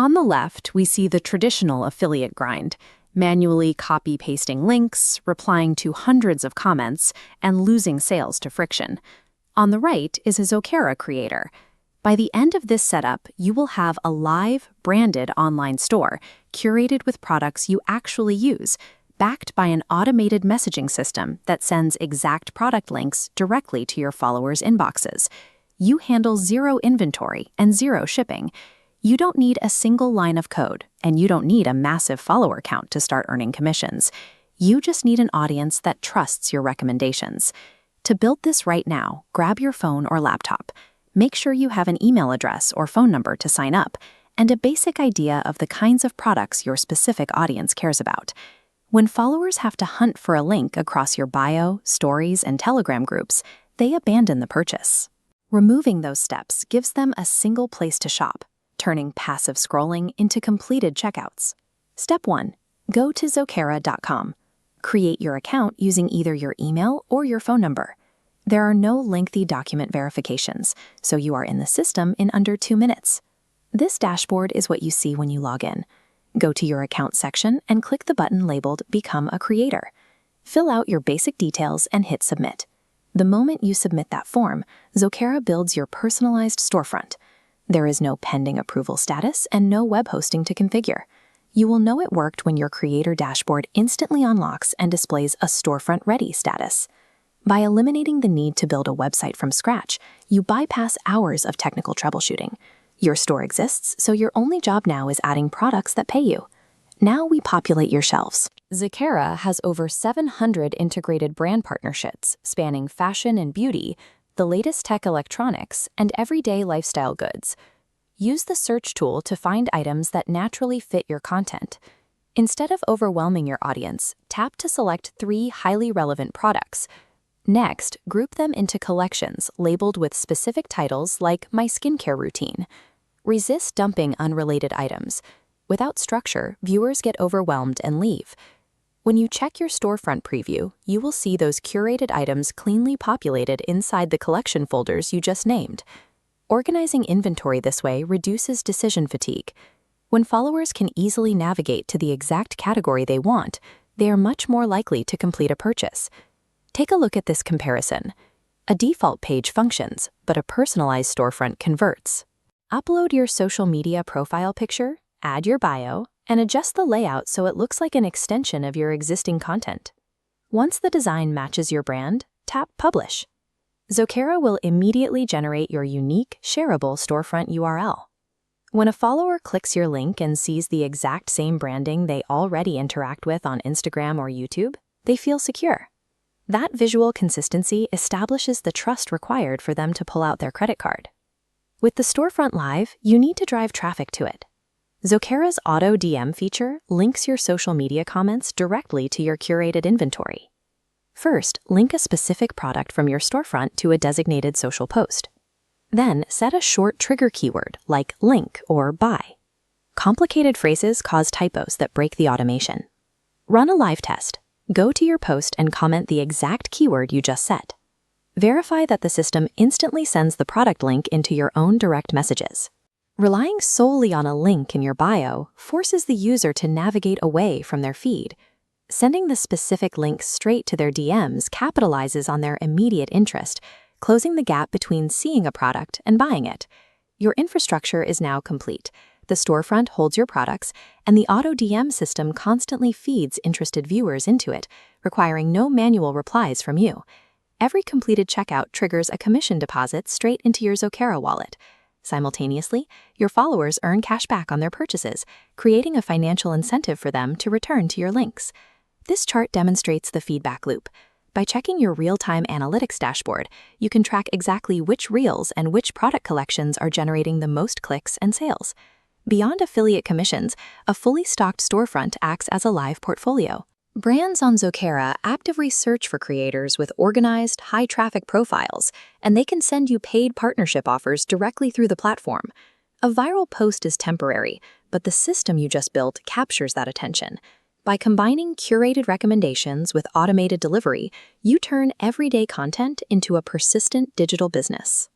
On the left, we see the traditional affiliate grind, manually copy-pasting links, replying to hundreds of comments, and losing sales to friction. On the right is a Zokera creator. By the end of this setup, you will have a live, branded online store, curated with products you actually use, backed by an automated messaging system that sends exact product links directly to your followers' inboxes. You handle zero inventory and zero shipping. You don't need a single line of code, and you don't need a massive follower count to start earning commissions. You just need an audience that trusts your recommendations. To build this right now, grab your phone or laptop. Make sure you have an email address or phone number to sign up, and a basic idea of the kinds of products your specific audience cares about. When followers have to hunt for a link across your bio, stories, and Telegram groups, they abandon the purchase. Removing those steps gives them a single place to shop, turning passive scrolling into completed checkouts. Step 1. Go to Zokera.com. Create your account using either your email or your phone number. There are no lengthy document verifications, so you are in the system in under 2 minutes. This dashboard is what you see when you log in. Go to your account section and click the button labeled Become a Creator. Fill out your basic details and hit Submit. The moment you submit that form, Zokera builds your personalized storefront. There is no pending approval status and no web hosting to configure. You will know it worked when your creator dashboard instantly unlocks and displays a storefront ready status. By eliminating the need to build a website from scratch, you bypass hours of technical troubleshooting. Your store exists, so your only job now is adding products that pay you. Now we populate your shelves. Zokera has over 700 integrated brand partnerships spanning fashion and beauty, the latest tech electronics, and everyday lifestyle goods. Use the search tool to find items that naturally fit your content. Instead of overwhelming your audience, tap to select 3 highly relevant products. Next, group them into collections labeled with specific titles like My Skincare Routine. Resist dumping unrelated items. Without structure, viewers get overwhelmed and leave. When you check your storefront preview, you will see those curated items cleanly populated inside the collection folders you just named. Organizing inventory this way reduces decision fatigue. When followers can easily navigate to the exact category they want, they are much more likely to complete a purchase. Take a look at this comparison. A default page functions, but a personalized storefront converts. Upload your social media profile picture, add your bio, and adjust the layout so it looks like an extension of your existing content. Once the design matches your brand, tap Publish. Zokera will immediately generate your unique, shareable storefront URL. When a follower clicks your link and sees the exact same branding they already interact with on Instagram or YouTube, they feel secure. That visual consistency establishes the trust required for them to pull out their credit card. With the storefront live, you need to drive traffic to it. Zokera's Auto DM feature links your social media comments directly to your curated inventory. First, link a specific product from your storefront to a designated social post. Then, set a short trigger keyword like link or buy. Complicated phrases cause typos that break the automation. Run a live test. Go to your post and comment the exact keyword you just set. Verify that the system instantly sends the product link into your own direct messages. Relying solely on a link in your bio forces the user to navigate away from their feed. Sending the specific link straight to their DMs capitalizes on their immediate interest, closing the gap between seeing a product and buying it. Your infrastructure is now complete. The storefront holds your products, and the Auto DM system constantly feeds interested viewers into it, requiring no manual replies from you. Every completed checkout triggers a commission deposit straight into your Zokera wallet. Simultaneously, your followers earn cash back on their purchases, creating a financial incentive for them to return to your links. This chart demonstrates the feedback loop. By checking your real-time analytics dashboard, you can track exactly which reels and which product collections are generating the most clicks and sales. Beyond affiliate commissions, a fully stocked storefront acts as a live portfolio. Brands on Zokera actively search for creators with organized, high-traffic profiles, and they can send you paid partnership offers directly through the platform. A viral post is temporary, but the system you just built captures that attention. By combining curated recommendations with automated delivery, you turn everyday content into a persistent digital business.